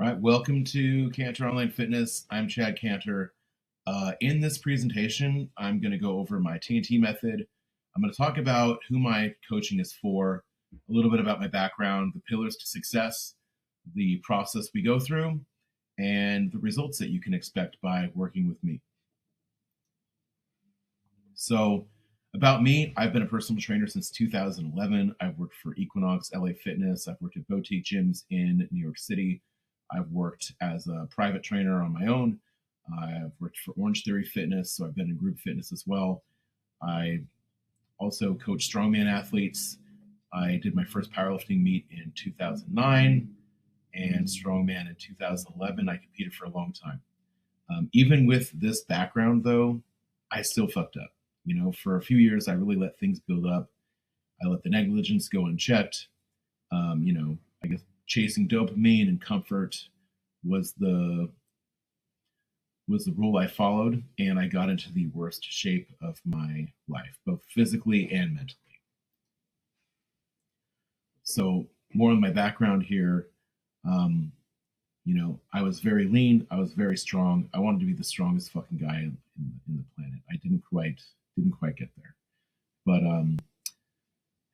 All right, welcome to Cantor Online Fitness. I'm Chad Cantor. In this presentation, I'm going to go over my TNT method. I'm going to talk about who my coaching is for, a little bit about my background, the pillars to success, the process we go through, and the results that you can expect by working with me. So, about me, I've been a personal trainer since 2011. I've worked for Equinox, LA Fitness. I've worked at boutique gyms in New York City. I've worked as a private trainer on my own. I've worked for Orange Theory Fitness, so I've been in group fitness as well. I also coach strongman athletes. I did my first powerlifting meet in 2009 and strongman in 2011. I competed for a long time. Even with this background, though, I still fucked up. You know, for a few years, I really let things build up. I let the negligence go unchecked. I guess chasing dopamine and comfort was the rule I followed, and I got into the worst shape of my life, both physically and mentally. So more on my background here. I was very lean. I was very strong. I wanted to be the strongest fucking guy in the planet. I didn't quite get there. But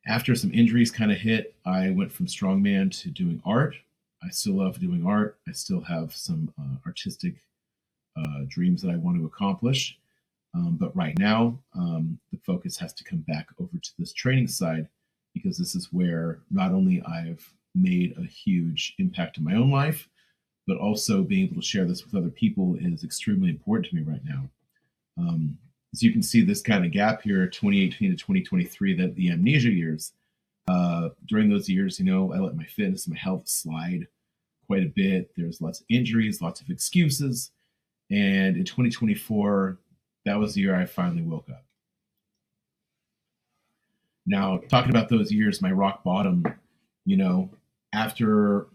after some injuries kind of hit, I went from strongman to doing art. I still love doing art. I still have some artistic dreams that I want to accomplish. But right now, the focus has to come back over to this training side, because this is where not only I've made a huge impact in my own life, but also being able to share this with other people is extremely important to me right now. As you can see, this kind of gap here, 2018 to 2023, that the amnesia years, during those years, I let my fitness and my health slide quite a bit. There's lots of injuries, lots of excuses. And in 2024, that was the year I finally woke up. Now, talking about those years, my rock bottom, after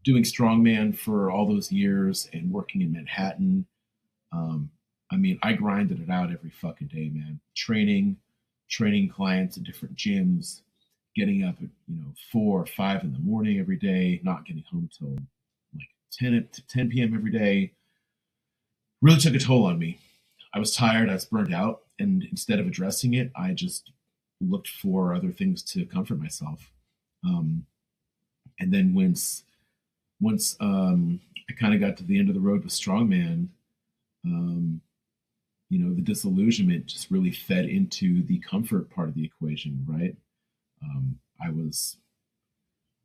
doing strongman for all those years and working in Manhattan, I grinded it out every fucking day, man. Training clients at different gyms, getting up at 4 or 5 in the morning every day, not getting home till like 10 p.m. every day. Really took a toll on me. I was tired, I was burned out, and instead of addressing it, I just looked for other things to comfort myself. And then once I kind of got to the end of the road with strongman, the disillusionment just really fed into the comfort part of the equation, right? I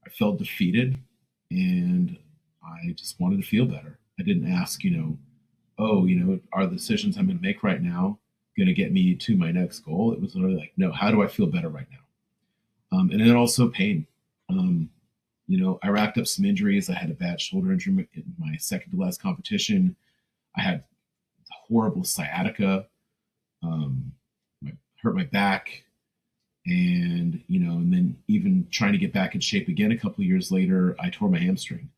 felt defeated, and I just wanted to feel better. I didn't ask, are the decisions I'm going to make right now going to get me to my next goal? It was literally like, no, how do I feel better right now? And then also pain. I racked up some injuries. I had a bad shoulder injury in my second to last competition. I had horrible sciatica. Hurt my back, and then even trying to get back in shape again a couple of years later, I tore my hamstring.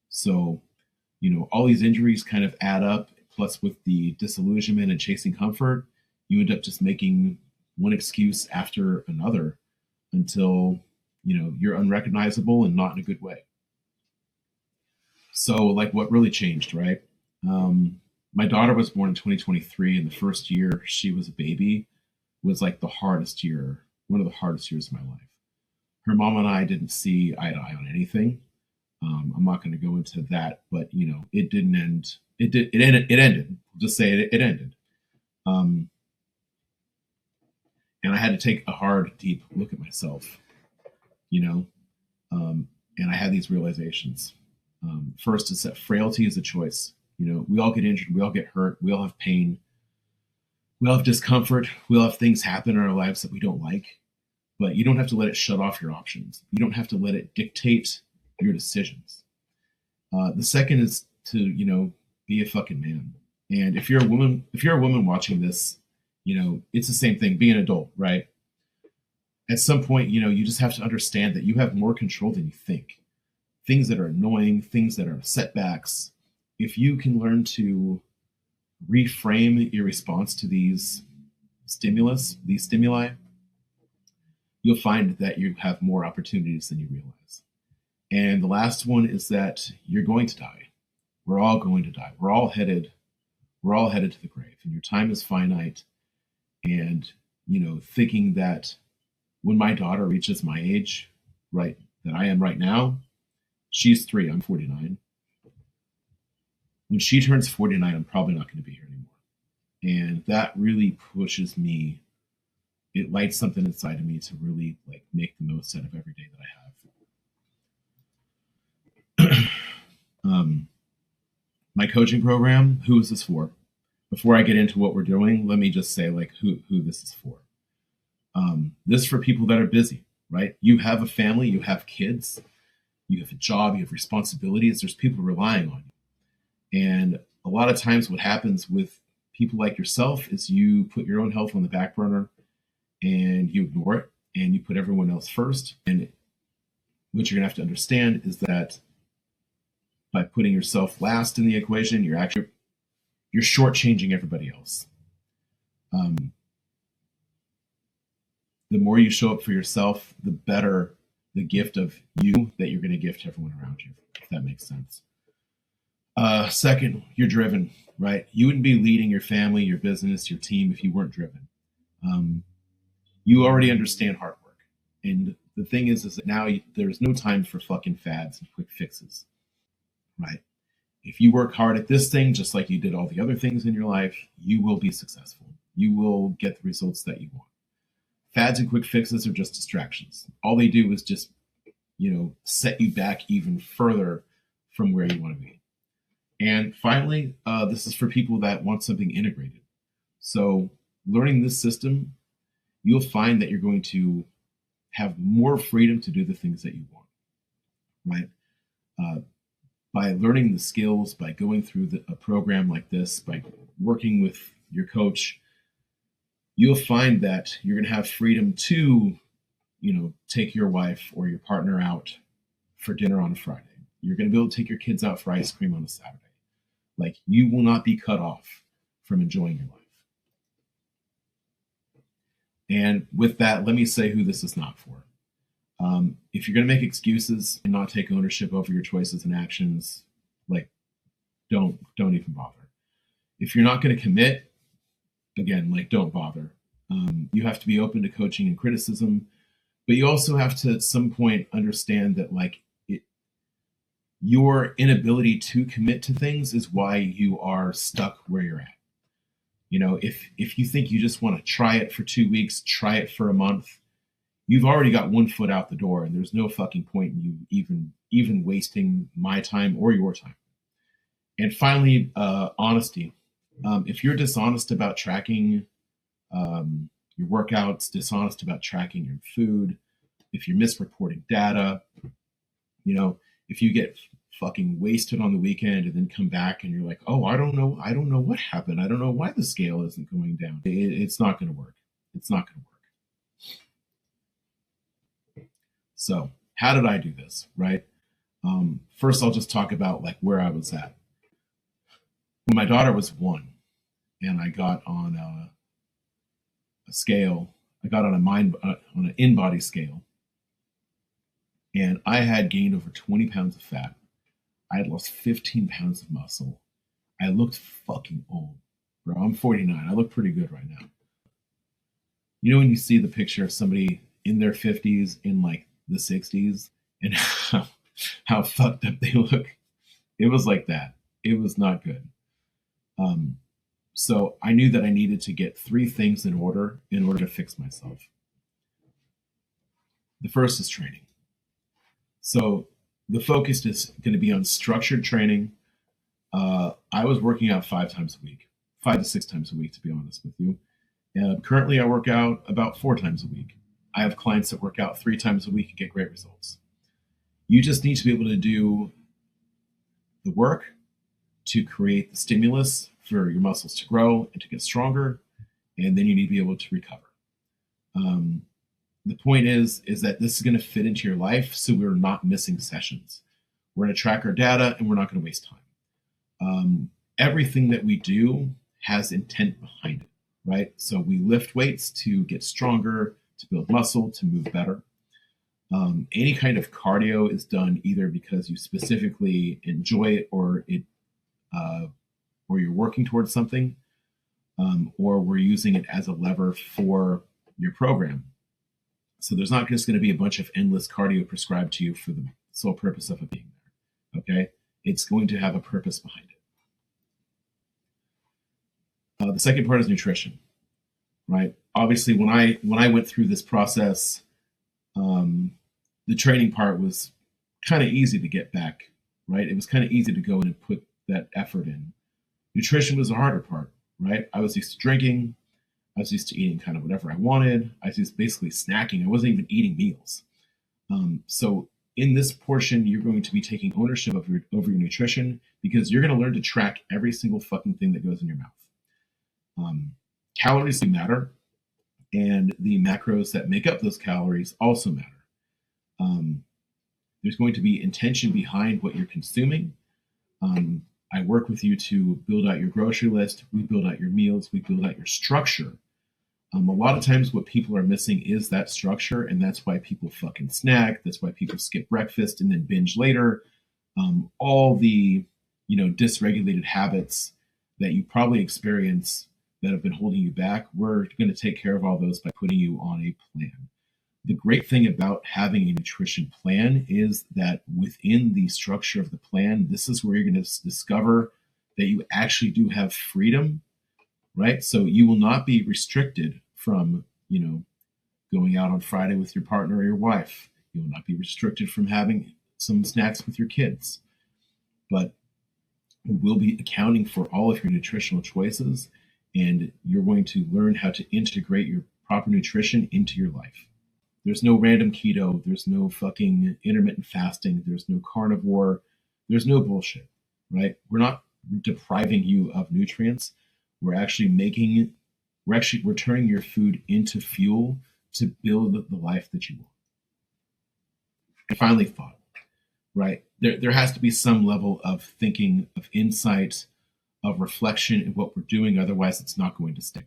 So, all these injuries kind of add up. Plus, with the disillusionment and chasing comfort, you end up just making one excuse after another until you're unrecognizable and not in a good way. So, like, what really changed, right? My daughter was born in 2023, and the first year she was a baby was like the hardest year, one of the hardest years of my life. Her mom and I didn't see eye to eye on anything. I'm not going to go into that, but it didn't end. It ended. We'll just say it ended. And I had to take a hard, deep look at myself, and I had these realizations. First is that frailty is a choice. We all get injured, we all get hurt, we all have pain, we all have discomfort, we all have things happen in our lives that we don't like, but you don't have to let it shut off your options. You don't have to let it dictate your decisions. The second is to, be a fucking man. And if you're a woman watching this, it's the same thing. Be an adult, right? At some point, you just have to understand that you have more control than you think. Things that are annoying, things that are setbacks, if you can learn to reframe your response to these stimuli, you'll find that you have more opportunities than you realize. And the last one is that you're going to die. We're all going to die. We're all headed to the grave, and your time is finite. And, thinking that when my daughter reaches my age, right, that I am right now, she's 3, I'm 49. When she turns 49, I'm probably not going to be here anymore. And that really pushes me. It lights something inside of me to really make the most out of every day that I have. My coaching program, who is this for? Before I get into what we're doing, let me just say who this is for. This is for people that are busy, right? You have a family, you have kids, you have a job, you have responsibilities. There's people relying on you. And a lot of times what happens with people like yourself is you put your own health on the back burner and you ignore it and you put everyone else first. And what you're going to have to understand is that by putting yourself last in the equation, you're shortchanging everybody else. The more you show up for yourself, the better the gift of you that you're going to give to everyone around you, if that makes sense. Second, you're driven, right? You wouldn't be leading your family, your business, your team if you weren't driven. You already understand hard work. And the thing is that now there's no time for fucking fads and quick fixes, right? If you work hard at this thing, just like you did all the other things in your life, you will be successful. You will get the results that you want. Fads and quick fixes are just distractions. All they do is just, set you back even further from where you want to be. And finally, this is for people that want something integrated. So learning this system, you'll find that you're going to have more freedom to do the things that you want, right? By learning the skills, by going through a program like this, by working with your coach, you'll find that you're going to have freedom to, take your wife or your partner out for dinner on a Friday. You're going to be able to take your kids out for ice cream on a Saturday. You will not be cut off from enjoying your life. And with that, let me say who this is not for. If you're going to make excuses and not take ownership over your choices and actions, don't even bother. If you're not going to commit, again, don't bother. You have to be open to coaching and criticism, but you also have to at some point understand that your inability to commit to things is why you are stuck where you're at. If you think you just want to try it for 2 weeks, try it for a month, you've already got one foot out the door, and there's no fucking point in you even wasting my time or your time. And finally, honesty. If you're dishonest about tracking your workouts, dishonest about tracking your food, if you're misreporting data, if you get fucking wasted on the weekend and then come back and you're like, oh, I don't know what happened. I don't know why the scale isn't going down. It's not going to work. It's not going to work. So how did I do this, right? First, I'll just talk about where I was at. When my daughter was 1 and I got on a scale, I got on an in-body scale, and I had gained over 20 pounds of fat. I had lost 15 pounds of muscle. I looked fucking old, bro. I'm 49. I look pretty good right now. When you see the picture of somebody in their 50s, in the 60s, and how fucked up they look, it was like that. It was not good. So I knew that I needed to get 3 things in order to fix myself. The first is training. So the focus is going to be on structured training. I was working out 5 times a week, 5 to 6 times a week, to be honest with you. Currently, I work out about 4 times a week. I have clients that work out 3 times a week and get great results. You just need to be able to do the work to create the stimulus for your muscles to grow and to get stronger, and then you need to be able to recover. The point is that this is going to fit into your life, so we're not missing sessions. We're going to track our data, and we're not going to waste time. Everything that we do has intent behind it, right? So we lift weights to get stronger, to build muscle, to move better. Any kind of cardio is done either because you specifically enjoy it, or you're working towards something, or we're using it as a lever for your program. So there's not just going to be a bunch of endless cardio prescribed to you for the sole purpose of it being there. Okay, it's going to have a purpose behind it. The second part is nutrition, right? Obviously, when I went through this process, the training part was kind of easy to get back, right? It was kind of easy to go in and put that effort in. Nutrition was the harder part, right? I was used to drinking. I was used to eating kind of whatever I wanted. I was just basically snacking. I wasn't even eating meals. So in this portion, you're going to be taking ownership of over your nutrition, because you're going to learn to track every single fucking thing that goes in your mouth. Calories do matter, and the macros that make up those calories also matter. There's going to be intention behind what you're consuming. I work with you to build out your grocery list. We build out your meals. We build out your structure. A lot of times what people are missing is that structure, and that's why people fucking snack. That's why people skip breakfast and then binge later. All the, dysregulated habits that you probably experience that have been holding you back, we're going to take care of all those by putting you on a plan. The great thing about having a nutrition plan is that within the structure of the plan, this is where you're going to discover that you actually do have freedom, right? So you will not be restricted from, going out on Friday with your partner or your wife. You will not be restricted from having some snacks with your kids. But we'll be accounting for all of your nutritional choices, and you're going to learn how to integrate your proper nutrition into your life. There's no random keto. There's no fucking intermittent fasting. There's no carnivore. There's no bullshit, right? We're not depriving you of nutrients. We're turning your food into fuel to build the life that you want. I finally thought, right? There has to be some level of thinking, of insight, of reflection in what we're doing. Otherwise, it's not going to stick.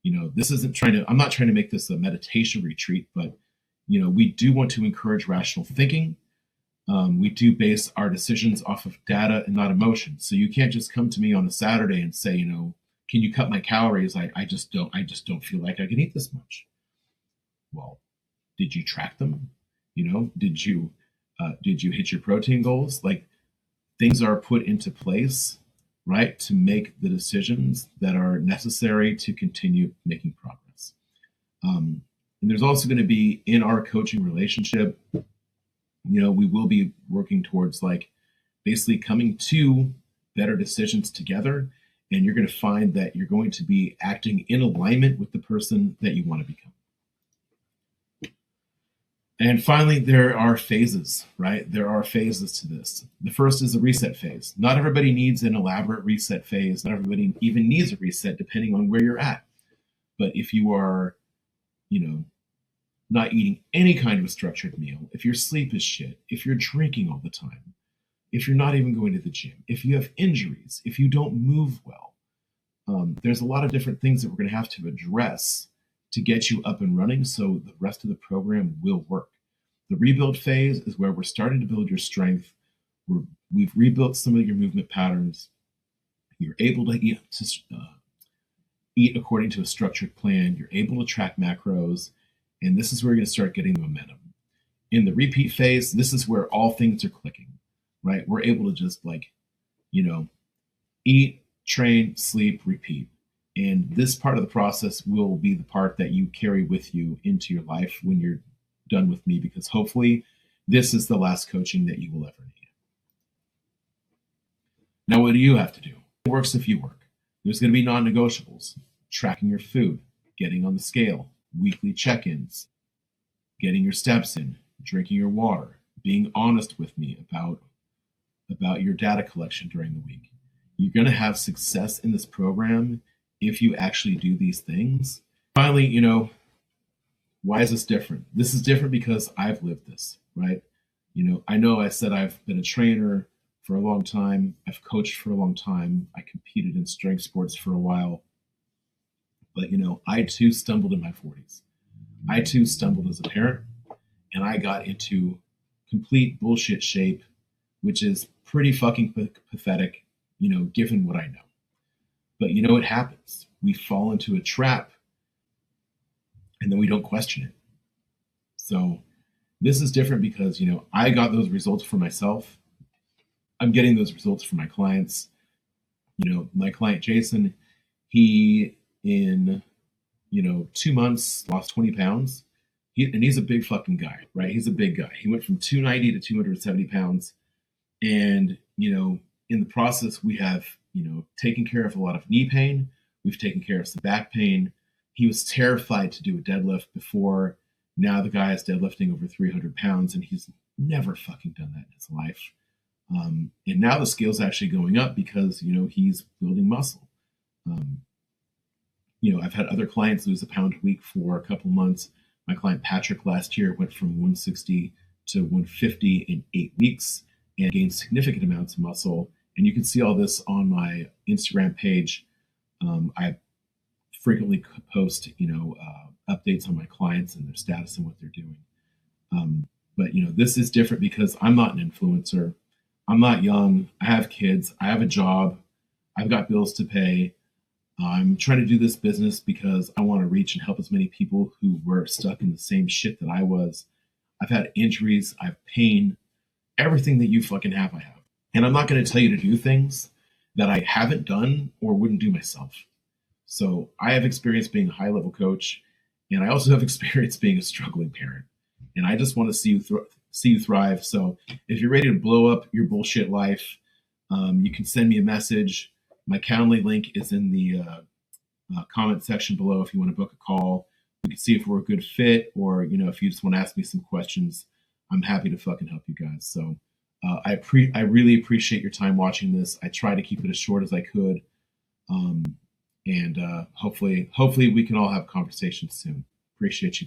I'm not trying to make this a meditation retreat, but we do want to encourage rational thinking. We do base our decisions off of data and not emotion. So you can't just come to me on a Saturday and say, can you cut my calories? I just don't feel like I can eat this much. Well, did you track them? Did you hit your protein goals? Like, things are put into place, right, to make the decisions that are necessary to continue making progress. And there's also going to be, in our coaching relationship, we will be working towards basically coming to better decisions together. And you're going to find that you're going to be acting in alignment with the person that you want to become. And finally, there are phases, right? There are phases to this. The first is the reset phase. Not everybody needs an elaborate reset phase. Not everybody even needs a reset, depending on where you're at. But if you are, not eating any kind of a structured meal, if your sleep is shit, if you're drinking all the time, if you're not even going to the gym, if you have injuries, if you don't move well, there's a lot of different things that we're going to have to address to get you up and running so the rest of the program will work. The rebuild phase is where we're starting to build your strength. We've rebuilt some of your movement patterns. You're able to eat according to a structured plan. You're able to track macros. And this is where you're going to start getting the momentum. In the repeat phase, this is where all things are clicking, right? We're able to just eat, train, sleep, repeat. And this part of the process will be the part that you carry with you into your life when you're done with me, because hopefully this is the last coaching that you will ever need. Now, what do you have to do? It works if you work. There's going to be non-negotiables: tracking your food, getting on the scale, weekly check-ins, getting your steps in, drinking your water, being honest with me about your data collection during the week. You're going to have success in this program if you actually do these things. Finally, why is this different? This is different because I've lived this, right? I know I said I've been a trainer for a long time. I've coached for a long time. I competed in strength sports for a while. But, I too stumbled in my 40s. I too stumbled as a parent. and I got into complete bullshit shape, which is pretty fucking pathetic, given what I know. But it happens. We fall into a trap and then we don't question it. So this is different because, I got those results for myself. I'm getting those results for my clients. My client Jason, he in 2 months lost 20 pounds. He's a big fucking guy, right? He's a big guy. He went from 290 to 270 pounds. And, in the process, we have, taken care of a lot of knee pain. We've taken care of some back pain. He was terrified to do a deadlift before. Now the guy is deadlifting over 300 pounds, and he's never fucking done that in his life. And now the scale's actually going up because, he's building muscle. I've had other clients lose a pound a week for a couple months. My client Patrick last year went from 160 to 150 in 8 weeks and gained significant amounts of muscle. And you can see all this on my Instagram page. I frequently post, updates on my clients and their status and what they're doing. But this is different because I'm not an influencer. I'm not young. I have kids. I have a job. I've got bills to pay. I'm trying to do this business because I want to reach and help as many people who were stuck in the same shit that I was. I've had injuries. I have pain. Everything that you fucking have, I have. And I'm not going to tell you to do things that I haven't done or wouldn't do myself. So I have experience being a high-level coach, and I also have experience being a struggling parent. And I just want to see you thrive. So if you're ready to blow up your bullshit life, you can send me a message. My Calendly link is in the comment section below if you want to book a call. We can see if we're a good fit, or if you just want to ask me some questions, I'm happy to fucking help you guys. So I really appreciate your time watching this. I try to keep it as short as I could, and hopefully we can all have conversations soon. Appreciate you guys.